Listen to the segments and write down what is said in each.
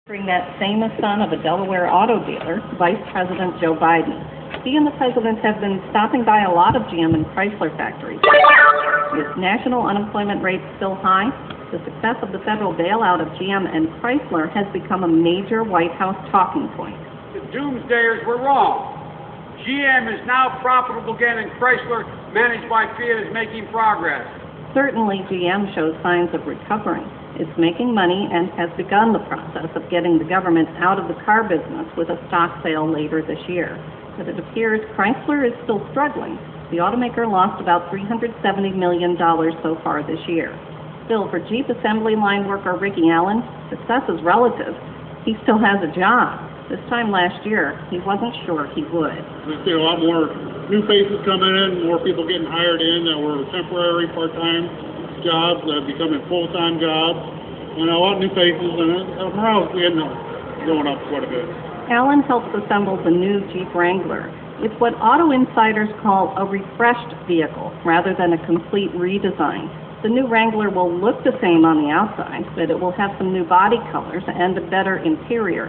That famous son of a Delaware auto dealer, Vice President Joe Biden. He and the president have been stopping by a lot of GM and Chrysler factories. Is national unemployment rate still high? The success of the federal bailout of GM and Chrysler has become a major White House talking point. The doomsdayers were wrong. GM is now profitable again, and Chrysler, managed by Fiat, is making progress. Certainly, GM shows signs of recovering. It's making money and has begun the process of getting the government out of the car business with a stock sale later this year. But it appears Chrysler is still struggling. The automaker lost about $370 million so far this year. Still, for Jeep assembly line worker Ricky Allen, success is relative. He still has a job. This time last year, he wasn't sure he would. We've seen a lot more new faces coming in, more people getting hired in that were temporary, part-time jobs that are becoming full-time jobs, and a lot of new faces, and morale's going up quite a bit. Allen helps assemble the new Jeep Wrangler. It's what auto insiders call a refreshed vehicle rather than a complete redesign. The new Wrangler will look the same on the outside, but it will have some new body colors and a better interior.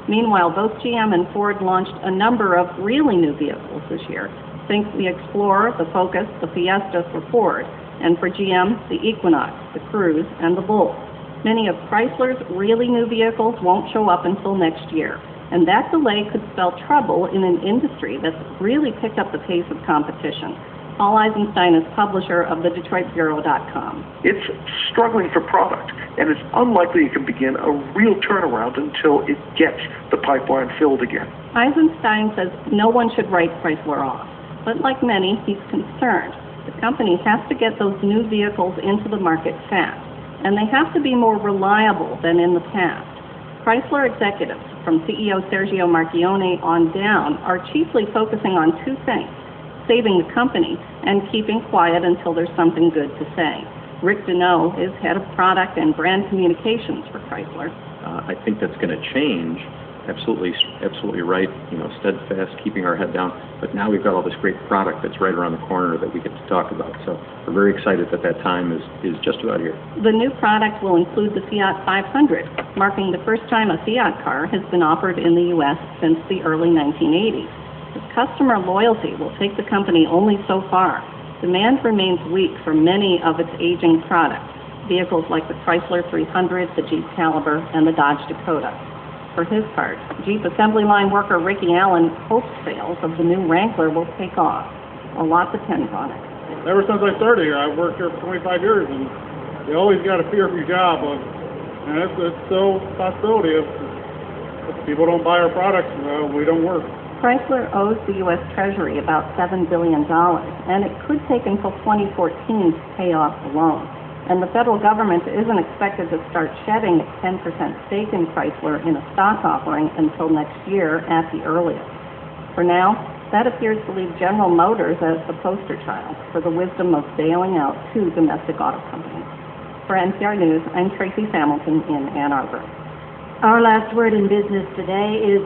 Meanwhile, both GM and Ford launched a number of really new vehicles this year. Think the Explorer, the Focus, the Fiesta for Ford, and for GM, the Equinox, the Cruze, and the Bolt. Many of Chrysler's really new vehicles won't show up until next year, and that delay could spell trouble in an industry that's really picked up the pace of competition. Paul Eisenstein is publisher of the DetroitBureau.com. It's struggling for product, and it's unlikely it can begin a real turnaround until it gets the pipeline filled again. Eisenstein says no one should write Chrysler off, but like many, he's concerned. The company has to get those new vehicles into the market fast, and they have to be more reliable than in the past. Chrysler executives, from CEO Sergio Marchionne on down, are chiefly focusing on two things: saving the company and keeping quiet until there's something good to say. Rick Deneau is head of product and brand communications for Chrysler. I think that's going to change. Absolutely right. Steadfast, keeping our head down. But now we've got all this great product that's right around the corner that we get to talk about. So we're very excited that time is just about here. The new product will include the Fiat 500, marking the first time a Fiat car has been offered in the U.S. since the early 1980s. But customer loyalty will take the company only so far. Demand remains weak for many of its aging products, vehicles like the Chrysler 300, the Jeep Caliber, and the Dodge Dakota. For his part, Jeep assembly line worker Ricky Allen hopes sales of the new Wrangler will take off. A lot depends on it. Ever since I started here, I've worked here for 25 years, and you always got to fear for your job. And it's still a possibility if people don't buy our products, we don't work. Chrysler owes the U.S. Treasury about $7 billion, and it could take until 2014 to pay off the loan. And the federal government isn't expected to start shedding its 10% stake in Chrysler in a stock offering until next year at the earliest. For now, that appears to leave General Motors as the poster child for the wisdom of bailing out two domestic auto companies. For NPR News, I'm Tracy Hamilton in Ann Arbor. Our last word in business today is